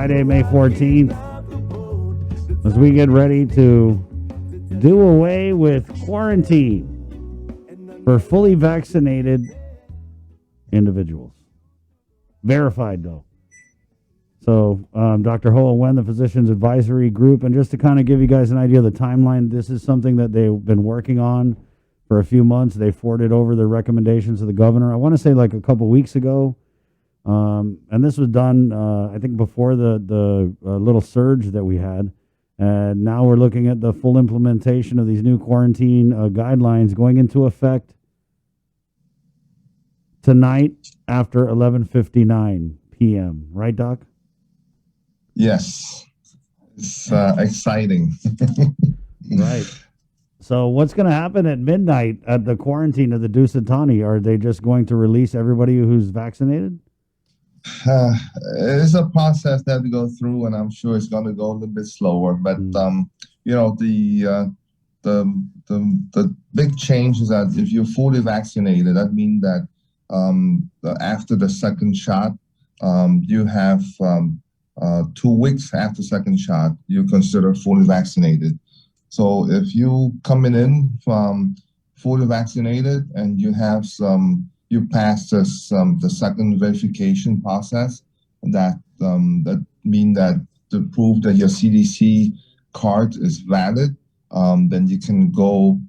Friday, May 14th, as we get ready to do away with quarantine for fully vaccinated individuals. Verified, though. So, Dr. Hoa Nguyen, the Physicians Advisory Group, and just to kind of give you guys an idea of the timeline, this is something that they've been working on for a few months. They forwarded over their recommendations to the governor, I want to say like a couple weeks ago. And this was done, I think, before the little surge that we had. And now we're looking at the full implementation of these new quarantine guidelines going into effect tonight after 11:59 p.m. Right, Doc? Yes. It's exciting. Right. So what's going to happen at midnight at the quarantine of the Dusatani? Are they just going to release everybody who's vaccinated? It's a process that we go through, and I'm sure it's going to go a little bit slower. But the big change is that if you're fully vaccinated, that means that after the second shot, you have 2 weeks after second shot, you're considered fully vaccinated. So if you coming in from fully vaccinated and you have you pass this, the second verification process, that mean that to prove that your CDC card is valid, then you can go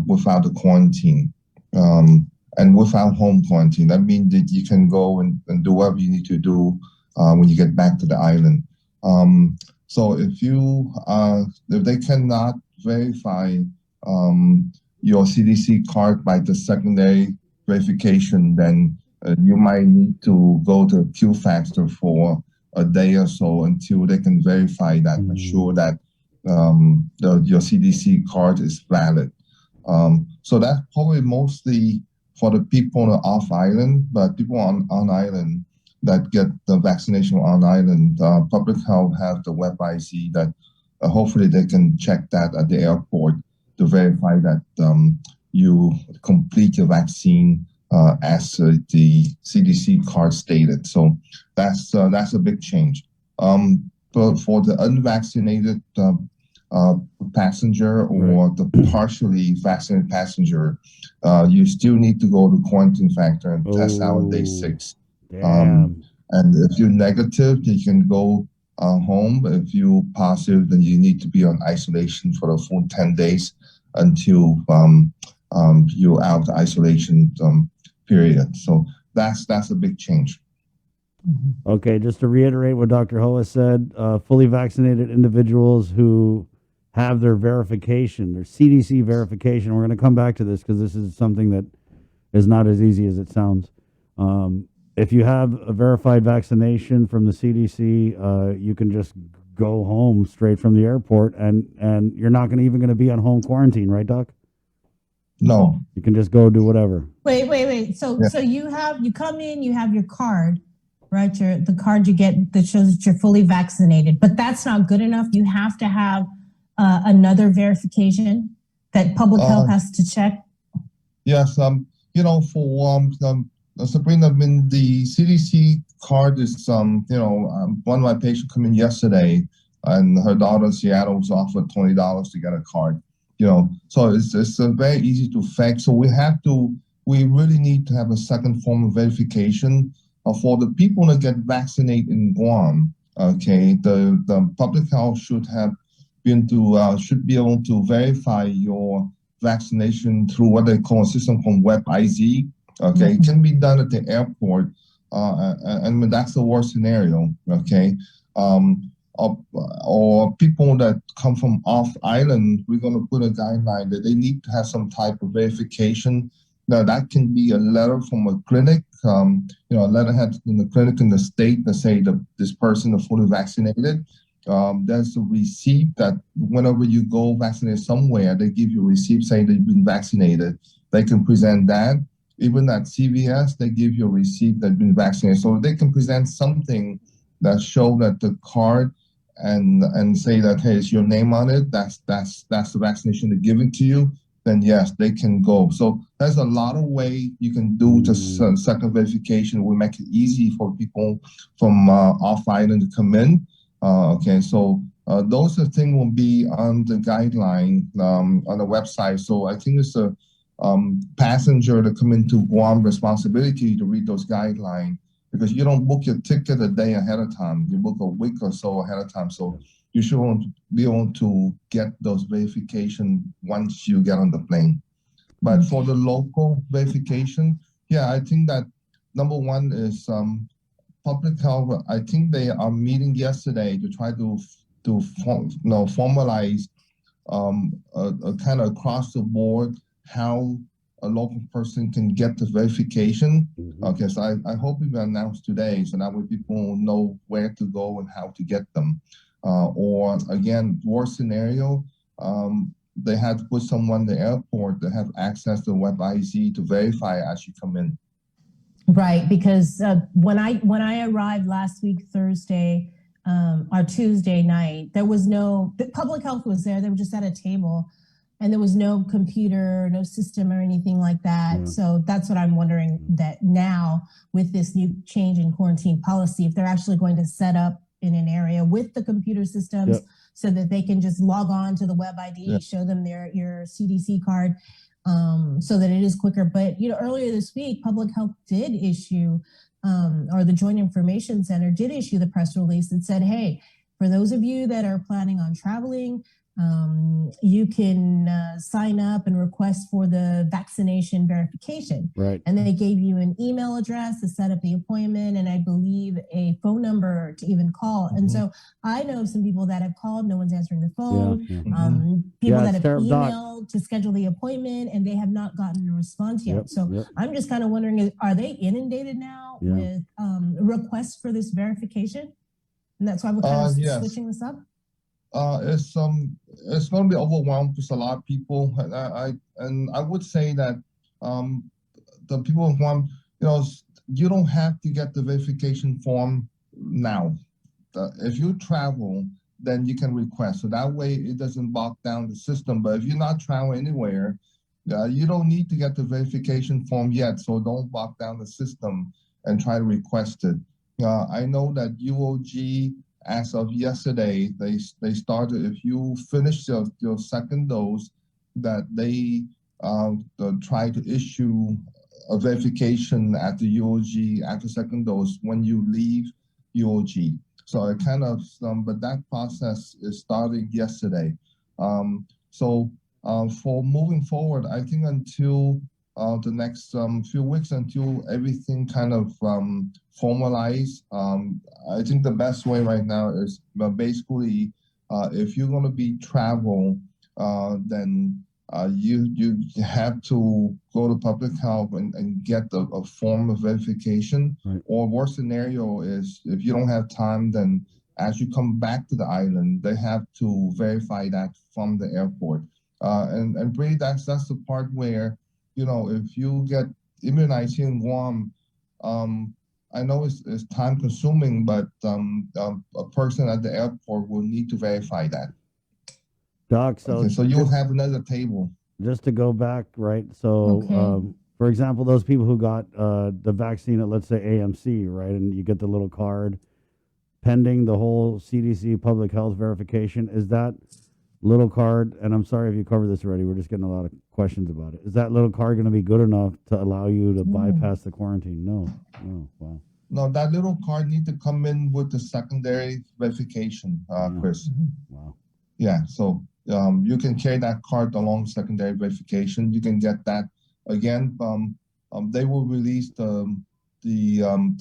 without the quarantine and without home quarantine. That means that you can go and do whatever you need to do when you get back to the island. So if they cannot verify your CDC card by the secondary verification, then you might need to go to Q Factor for a day or so until they can verify that, ensure that your CDC card is valid. So that's probably mostly for the people off island, but people on island that get the vaccination on island, public health have the web IC that hopefully they can check that at the airport to verify that you complete your vaccine as the CDC card stated. So that's a big change. But for the unvaccinated passenger or the partially vaccinated passenger, you still need to go to quarantine factor and test out on day 6. And if you're negative, you can go home. But if you're positive, then you need to be on isolation for the full 10 days until you're out of the isolation period. So that's a big change. Okay, just to reiterate what Dr. Hoa said, fully vaccinated individuals who have their verification, their CDC verification, we're going to come back to this because this is something that is not as easy as it sounds. If you have a verified vaccination from the CDC, you can just go home straight from the airport, and you're not even going to be on home quarantine, right, Doc? No. You can just go do whatever. Wait. So you come in, you have your card, right? The card you get that shows that you're fully vaccinated, but that's not good enough. You have to have another verification that public health has to check. Yes. For Sabrina, the CDC card is, one of my patients come in yesterday, and her daughter in Seattle was offered $20 to get a card. So it's very easy to fake. So we really need to have a second form of verification for the people that get vaccinated in Guam. Okay, the public health should be able to verify your vaccination through what they call a system called web IZ. Okay, It can be done at the airport, and that's the worst scenario. Okay, or people that come from off island, we're going to put a guideline that they need to have some type of verification. Now that can be a letter from a clinic, a letterhead in the clinic in the state that say that this person is fully vaccinated. There's a receipt that whenever you go vaccinate somewhere, they give you a receipt saying that you've been vaccinated. They can present that. Even at CVS, they give you a receipt that you've been vaccinated. So they can present something that show that the card and say that, hey, it's your name on it. That's the vaccination they're giving to you. then yes, they can go. So there's a lot of way you can do this second verification. We make it easy for people from off island to come in. Okay, so those things will be on the guideline on the website. So I think it's a passenger to come into Guam responsibility to read those guidelines, because you don't book your ticket a day ahead of time. You book a week or so ahead of time. So you should be able to get those verification once you get on the plane. But for the local verification, yeah, I think that number one is public health. I think they are meeting yesterday to try to formalize a kind of across the board how a local person can get the verification. Okay, so I hope we will announce today, so that way people know where to go and how to get them. Or again, worst scenario, they had to put someone in the airport that have access to Web IZ to verify as you come in. Right, because when I arrived last week Thursday or Tuesday night, there was the public health was there. They were just at a table, and there was no computer, no system or anything like that. Yeah. So that's what I'm wondering, that now with this new change in quarantine policy, if they're actually going to set up in an area with the computer systems, yep, so that they can just log on to the Web ID, yep, show them your CDC card, so that it is quicker. But earlier this week, Public Health did issue, or the Joint Information Center did issue the press release that said, hey, for those of you that are planning on traveling, you can sign up and request for the vaccination verification. Right. And then they gave you an email address to set up the appointment, and I believe a phone number to even call. And so I know some people that have called, no one's answering the phone. People that have emailed to schedule the appointment, and they have not gotten a response yet. So I'm just kind of wondering, are they inundated now with requests for this verification? And that's why we're kind of switching this up? It's going to be overwhelmed with a lot of people, and I would say that the people who want, you don't have to get the verification form now. If you travel, then you can request, so that way it doesn't bog down the system. But if you're not traveling anywhere, you don't need to get the verification form yet, so don't bog down the system and try to request it. I know that UOG, as of yesterday, they started, if you finish your second dose, that they try to issue a verification at the UOG after second dose when you leave UOG. So it kind of, but that process is starting yesterday. So for moving forward, I think until the next few weeks, until everything kind of formalized, I think the best way right now is basically, if you're going to be travel, then you have to go to public health and get a form of verification. Right. Or worst scenario is, if you don't have time, then as you come back to the island, they have to verify that from the airport. And really, that's the part where, if you get immunized here in Guam, I know it's time consuming, but a person at the airport will need to verify that. Doc, so you'll have another table. Just to go back, right? So, for example, those people who got the vaccine at, let's say, AMC, right, and you get the little card, pending the whole CDC public health verification, is that little card, and I'm sorry if you covered this already, we're just getting a lot of questions about it. Is that little card going to be good enough to allow you to bypass the quarantine? No. Wow. No, that little card needs to come in with the secondary verification, Chris. Wow. Yeah, so you can carry that card along secondary verification. You can get that. Again, they will release the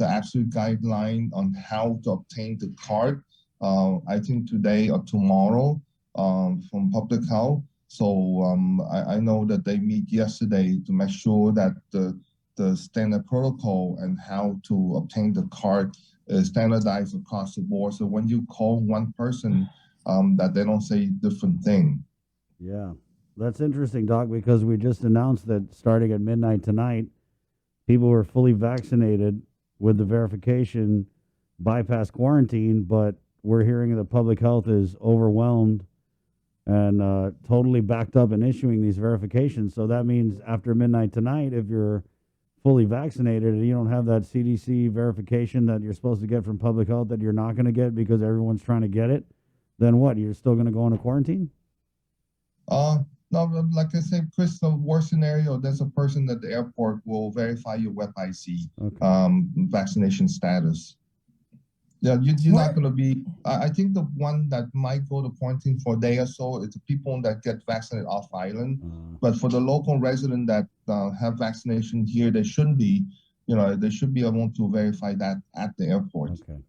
absolute guideline on how to obtain the card, I think today or tomorrow, from public health. So I know that they meet yesterday to make sure that the standard protocol and how to obtain the card is standardized across the board. So when you call one person, that they don't say different thing. Yeah, that's interesting, Doc, because we just announced that starting at midnight tonight, people who are fully vaccinated with the verification bypass quarantine, but we're hearing that public health is overwhelmed and totally backed up in issuing these verifications. So that means after midnight tonight, if you're fully vaccinated and you don't have that CDC verification that you're supposed to get from public health that you're not going to get because everyone's trying to get it, then what? You're still going to go into quarantine? No, like I said, Chris, the worst scenario, there's a person at the airport will verify your web IC, vaccination status. Yeah, you're not going to be. I think the one that might go to quarantine for a day or so is the people that get vaccinated off island. But for the local resident that have vaccination here, they shouldn't be. They should be able to verify that at the airport. Okay.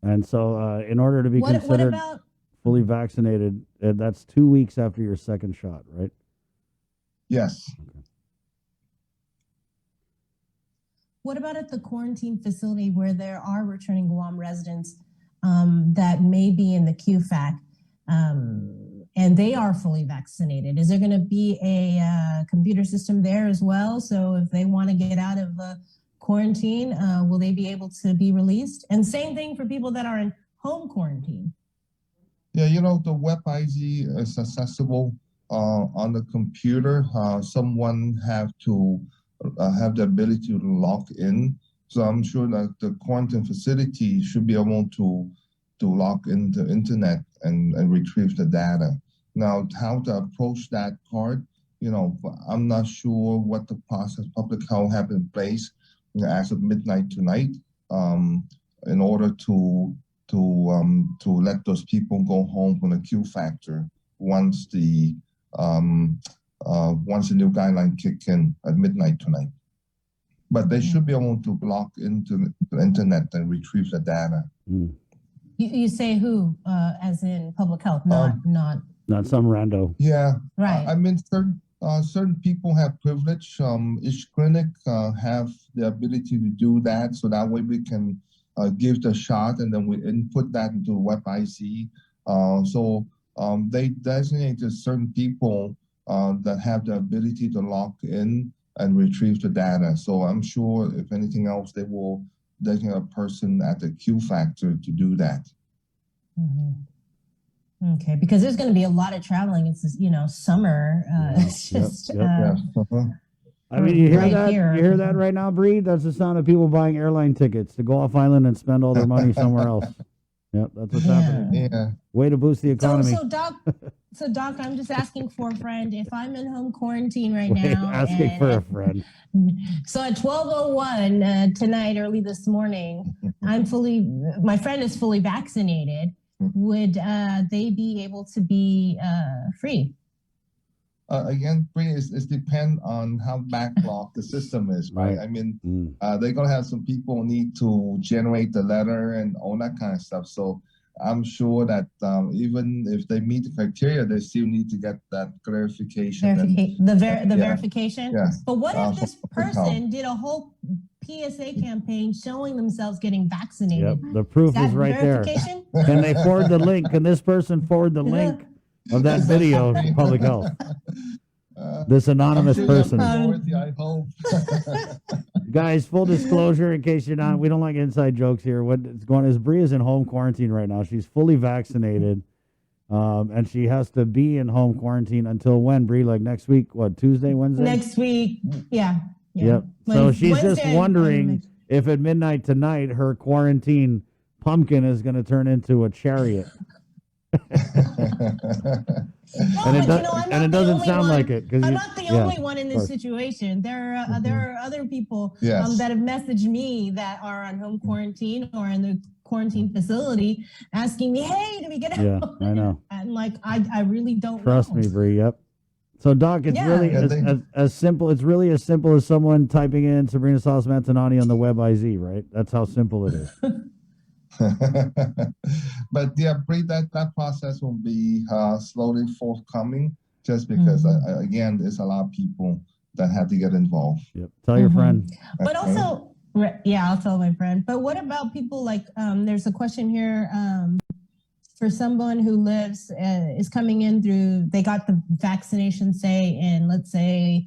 And so, in order to be considered fully vaccinated, that's 2 weeks after your second shot, right? Yes. Okay. What about at the quarantine facility where there are returning Guam residents that may be in the QFAC and they are fully vaccinated? Is there going to be a computer system there as well? So if they want to get out of quarantine, will they be able to be released? And same thing for people that are in home quarantine. Yeah, the web IC is accessible on the computer. Someone have to have the ability to log in. So I'm sure that the quarantine facility should be able to log into the internet and retrieve the data. Now, how to approach that part, I'm not sure what the process public health have in place as of midnight tonight in order to let those people go home from the Q factor once the new guideline kick in at midnight tonight. But they should be able to log into the internet and retrieve the data. You say who, as in public health, not some rando. Yeah, right. I mean, certain people have privilege. Each clinic have the ability to do that, so that way we can give the shot and then we input that into web IC. So they designated certain people that have the ability to log in and retrieve the data. So I'm sure if anything else, they will designate a person at the Q factor to do that. Mm-hmm. Okay, because there's going to be a lot of traveling. It's summer. It's just. I mean, you hear that? You hear that right now, Bree? That's the sound of people buying airline tickets to go off island and spend all their money somewhere else. Yep, that's what's happening. Yeah. Way to boost the economy. So Doc, I'm just asking for a friend. If I'm in home quarantine now, asking for a friend. So at 12:01 tonight, early this morning, my friend is fully vaccinated. Would they be able to be free? Again, it depends on how backlogged the system is, right? I mean, they're going to have some people need to generate the letter and all that kind of stuff. So I'm sure that even if they meet the criteria, they still need to get that clarification. Verification? Yes. But what if this person did a whole PSA campaign showing themselves getting vaccinated? Yep, the proof is right there. Can they forward the link? Can this person forward the link of that video to public health? This anonymous person. I hope. Guys, full disclosure, in case you're not, we don't like inside jokes here. What's going on is Bree is in home quarantine right now. She's fully vaccinated, and she has to be in home quarantine until when, Bree? Like next week? What, Tuesday, Wednesday? Next week, yeah. Yep. So she's just wondering if at midnight tonight her quarantine pumpkin is going to turn into a chariot. And it doesn't sound like it. I'm not the only one in this situation. There are other people that have messaged me that are on home quarantine or in the quarantine facility asking me, "Hey, do we get out?" Yeah, I know. And I really don't Trust me, Bree. Yep. So, Doc, it's really as simple. It's really as simple as someone typing in Sabrina Salas Mantanani on the web IZ, right? That's how simple it is. But yeah, that process will be slowly forthcoming, just because again, there's a lot of people that have to get involved. Yep. Tell your friend. But also, I'll tell my friend. But what about people like? There's a question here for someone who lives is coming in through. They got the vaccination, say in let's say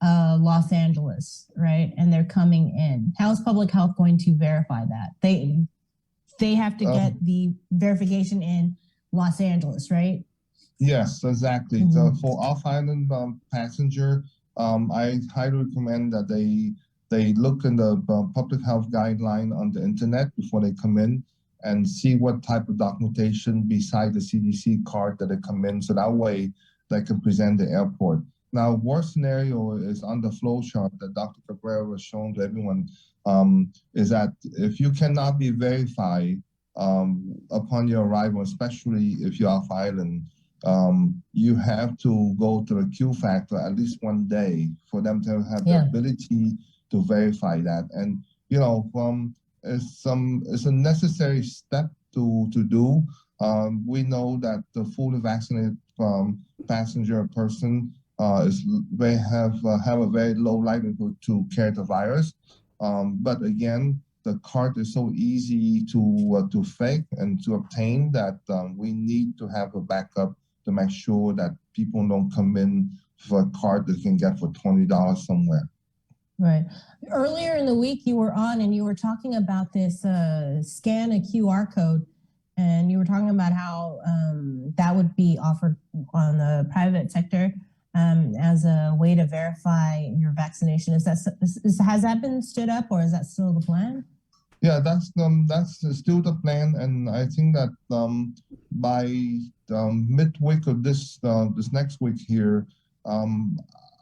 Los Angeles, right? And they're coming in. How is public health going to verify that? They have to get the verification in Los Angeles, right? Yes, exactly. So for off-island passenger, I highly recommend that they look in the public health guideline on the internet before they come in and see what type of documentation beside the CDC card that they come in, so that way they can present the airport. Now, worst scenario is on the flow chart that Dr. Cabrera was shown to everyone, is that if you cannot be verified upon your arrival, especially if you're off island, you have to go to the Q factor at least one day for them to have the ability to verify that. And it's a necessary step to do. We know that the fully vaccinated passenger person is they have a very low likelihood to carry the virus. But again, the card is so easy to fake and to obtain that we need to have a backup to make sure that people don't come in for a card that can get for $20 somewhere. Right. Earlier in the week, you were on and you were talking about this scan a QR code, and you were talking about how that would be offered on the private sector as a way to verify your vaccination. Has that been stood up, or is that still the plan? Yeah, that's still the plan, and I think that by midweek of this next week here,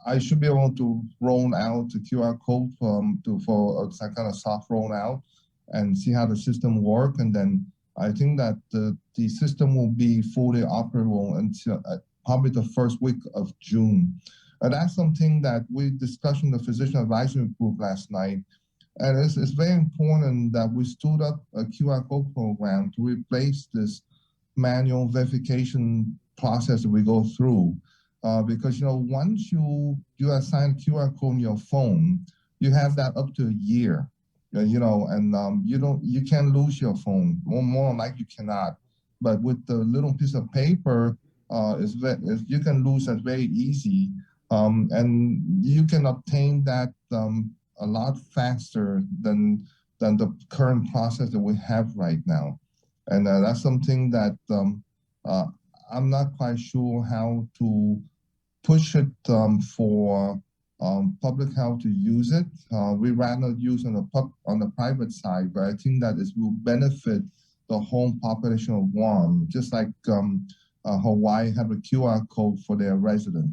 I should be able to roll out the QR code for a kind of soft rollout and see how the system work, and then I think that the system will be fully operable until probably the first week of June. That's something that we discussed in the physician advisory group last night. And it's very important that we stood up a QR code program to replace this manual verification process that we go through. Because once you assign QR code on your phone, you have that up to a year. And you can't lose your phone. More like you cannot. But with the little piece of paper, you can lose that very easy, and you can obtain that a lot faster than the current process that we have right now. And that's something that I'm not quite sure how to push it for public health to use it. We rather use on the private side, but I think that it will benefit the whole population of Guam, just like Hawaii have a QR code for their resident,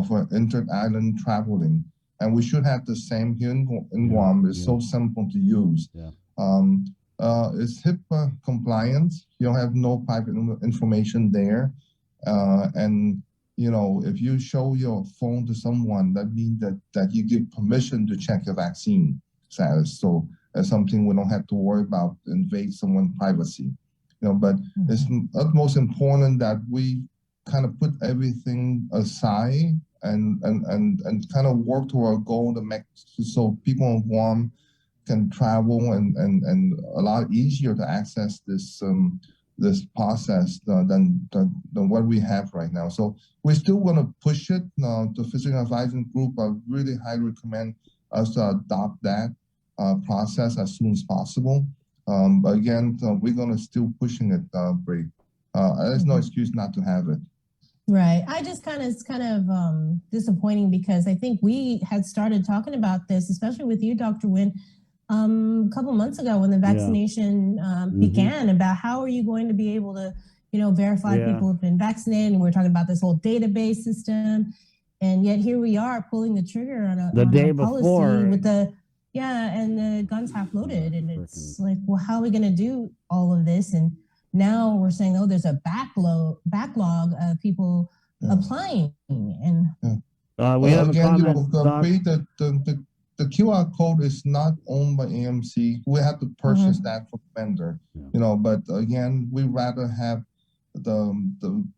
for inter-island traveling. And we should have the same here in Guam. It's so simple to use. Yeah. It's HIPAA compliant. You don't have no private information there. And if you show your phone to someone, that means that you give permission to check your vaccine status. So that's something we don't have to worry about invade someone's privacy. But it's utmost important that we kind of put everything aside and kind of work toward a goal to make so people in Guam can travel and a lot easier to access this process than what we have right now. So we're still going to push it. The physician advising group, I really highly recommend us to adopt that process as soon as possible. But again, we're going to still pushing it, Brie. There's no excuse not to have it. Right. It's kind of disappointing because I think we had started talking about this, especially with you, Dr. Nguyen, a couple months ago when the vaccination began, about how are you going to be able to, verify people who have been vaccinated. And we're talking about this whole database system. And yet here we are pulling the trigger on a policy with and the guns half loaded. And it's like, well, how are we going to do all of this? And now we're saying, there's a backlog of people applying. And we have again, the QR code is not owned by AMC. We have to purchase that from the vendor. But again, we rather have the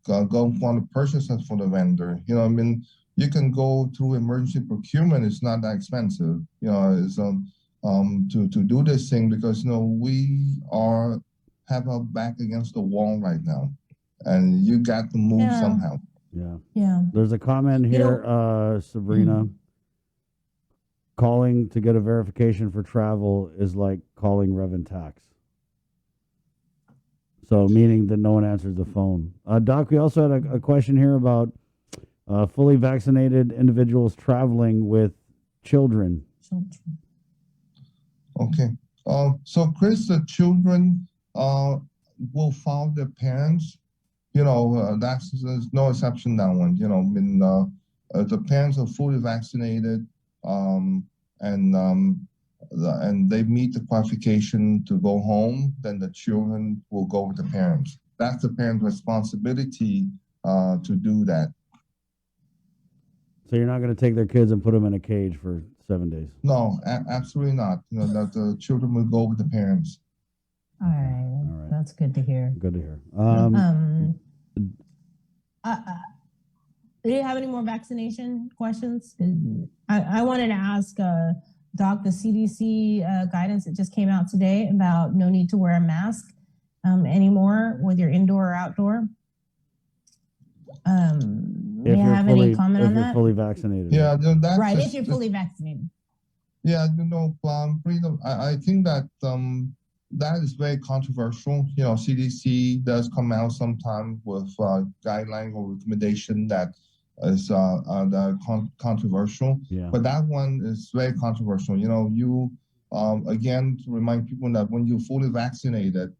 go want to purchase it from the vendor. You can go through emergency procurement. It's not that expensive. It's to do this thing because we have our back against the wall right now, and you got to move somehow. Yeah. There's a comment here, Sabrina. Calling to get a verification for travel is like calling Rev and Tax. So, meaning that no one answers the phone. Doc, we also had a question here about fully vaccinated individuals traveling with children. Okay. So Chris, the children will follow their parents. There's no exception that one. The parents are fully vaccinated, and they meet the qualification to go home, then the children will go with the parents. That's the parent's responsibility to do that. So you're not going to take their kids and put them in a cage for 7 days? No, absolutely not. That the children will go with the parents. All right. That's good to hear. Good to hear. Do you have any more vaccination questions? I wanted to ask Doc, the CDC guidance that just came out today about no need to wear a mask anymore, whether you're indoor or outdoor. Do you have any comment on that? If you're fully vaccinated. Yeah, that's right. If you're fully vaccinated. Yeah, freedom. I think that that is very controversial. CDC does come out sometime with guideline or recommendation that is controversial. Yeah. But that one is very controversial. Again, to remind people that when you're fully vaccinated,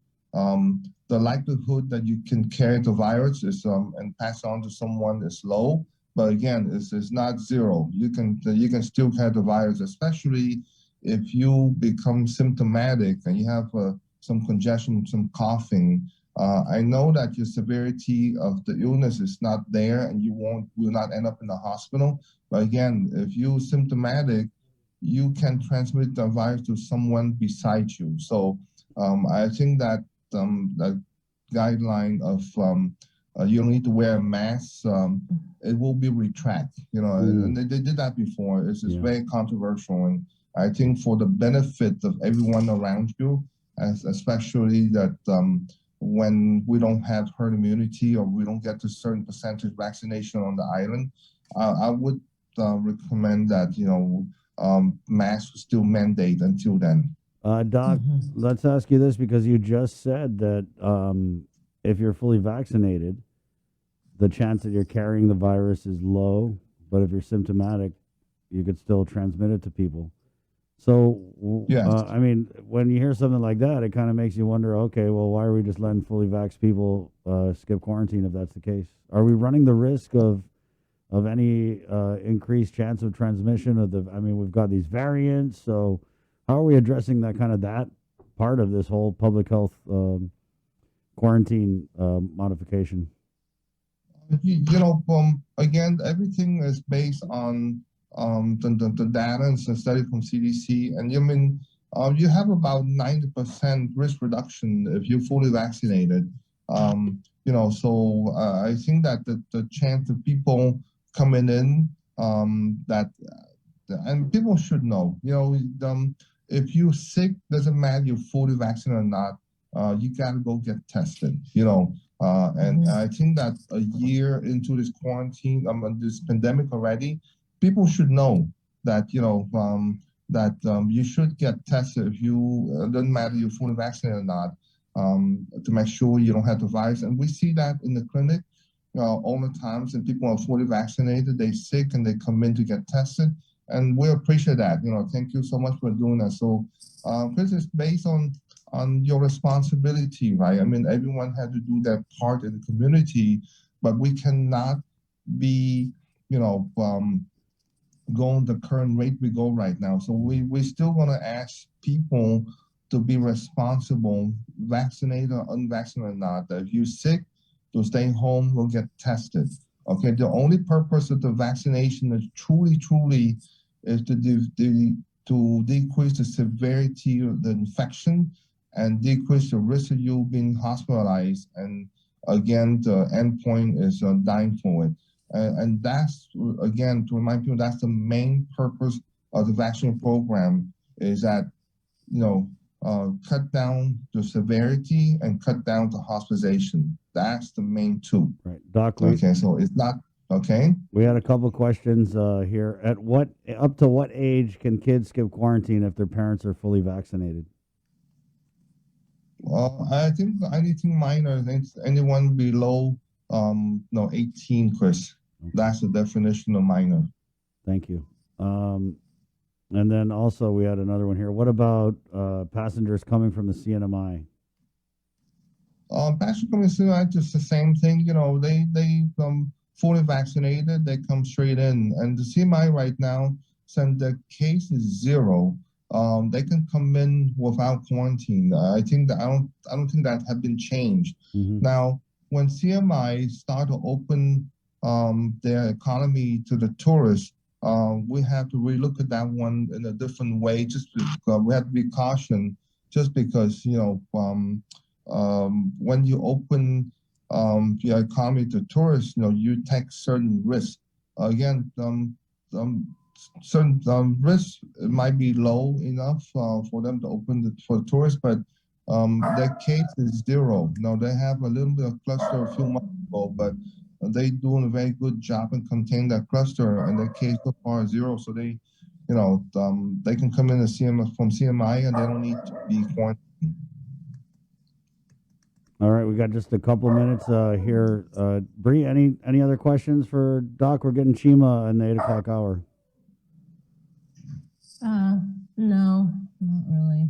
the likelihood that you can carry the virus is and pass on to someone is low. But again, it's not zero. You can still carry the virus, especially if you become symptomatic and you have some congestion, some coughing. I know that your severity of the illness is not there, and you will not end up in the hospital. But again, if you're symptomatic, you can transmit the virus to someone beside you. So I think that that guideline of you don't need to wear a mask, it will be retracted. And they did that before. It's just very controversial, and I think for the benefit of everyone around you, especially that when we don't have herd immunity or we don't get to certain percentage vaccination on the island, I would recommend that masks still mandate until then. Doc, let's ask you this, because you just said that if you're fully vaccinated, the chance that you're carrying the virus is low, but if you're symptomatic, you could still transmit it to people. So, I mean, when you hear something like that, it kind of makes you wonder, okay, well, why are we just letting fully vaxxed people skip quarantine if that's the case? Are we running the risk of any increased chance of transmission we've got these variants, so how are we addressing that part of this whole public health quarantine modification? Again, everything is based on the data and the study from CDC, and you have about 90% risk reduction if you're fully vaccinated. So I think that the chance of people coming in and people should know, if you're sick, doesn't matter you're fully vaccinated or not, you gotta go get tested. And I think that a year into this quarantine, this pandemic already, people should know that you should get tested if you doesn't matter you're fully vaccinated or not, to make sure you don't have the virus. And we see that in the clinic all the times, and people are fully vaccinated, they're sick, and they come in to get tested, and we appreciate that. Thank you so much for doing that. So, Chris, it's based on your responsibility, right? Everyone had to do their part in the community, but we cannot be, going the current rate we go right now. So we still want to ask people to be responsible, vaccinated or unvaccinated or not. That if you're sick, to stay home, will get tested. Okay, the only purpose of the vaccination is truly is to decrease the severity of the infection and decrease the risk of you being hospitalized. And again, the endpoint is dying for it. And that's, again, to remind people, that's the main purpose of the vaccine program, is that, cut down the severity and cut down the hospitalization. That's the main two. Right. Doc, okay, so it's not, okay? We had a couple of questions here. Up to what age can kids skip quarantine if their parents are fully vaccinated? I think anything minor, anyone below 18, Chris. That's the definition of minor. Thank you. And then also we had another one here. What about passengers coming from the CNMI? Passenger coming through, just the same thing. They fully vaccinated. They come straight in, and the CMI right now, since the case is zero, they can come in without quarantine. I think that I don't think that have been changed. Mm-hmm. Now, when CMI start to open their economy to the tourists, we have to relook at that one in a different way. Just because we have to be cautious, just because when you open your economy to tourists, you take certain risks. Again, certain risks might be low enough for them to open for tourists, but their case is zero. Now they have a little bit of cluster a few months ago, but they doing a very good job in containing that cluster, and their case so far is zero. So they can come in from CMI, and they don't need to be quarantined. All right, we got just a couple of minutes here. Bree, any other questions for Doc? We're getting Chima in the 8 o'clock hour. No, not really.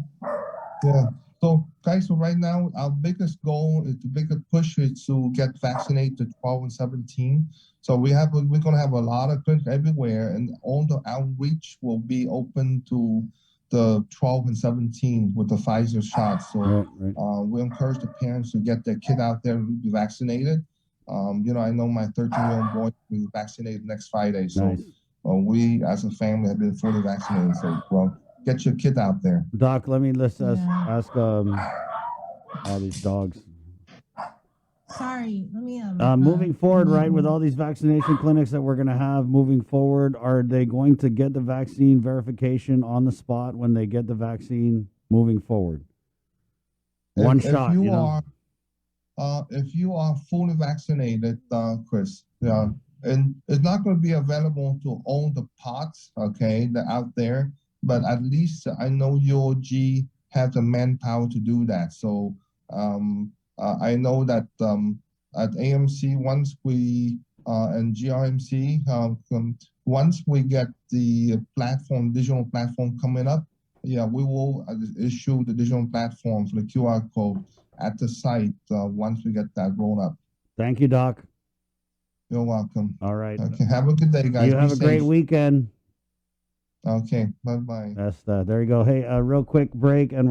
Yeah. So, guys, so right now, our biggest goal is the biggest push is to get vaccinated to 12 and 17. So we're going to have a lot of clinics everywhere, and all the outreach will be open to the 12 and 17 with the Pfizer shots. So right. we encourage the parents to get their kid out there and be vaccinated. I know my 13-year-old boy will be vaccinated next Friday. So nice. We, as a family, have been fully vaccinated. So, get your kid out there. Doc, let's ask all these dogs. Sorry, let me moving forward, right, with all these vaccination clinics that we're going to have moving forward, are they going to get the vaccine verification on the spot when they get the vaccine moving forward? One shot, if you are fully vaccinated, Chris, and it's not going to be available to all the pots, okay, that out there, but at least I know UOG has the manpower to do that. So I know that at AMC, once we and GRMC, once we get the digital platform coming up, we will issue the digital platform for the QR code at the site once we get that rolled up. Thank you, Doc. You're welcome. All right. Okay. Have a good day, guys. You have a great weekend. Okay. Bye-bye. There you go. Hey, real quick break, and we're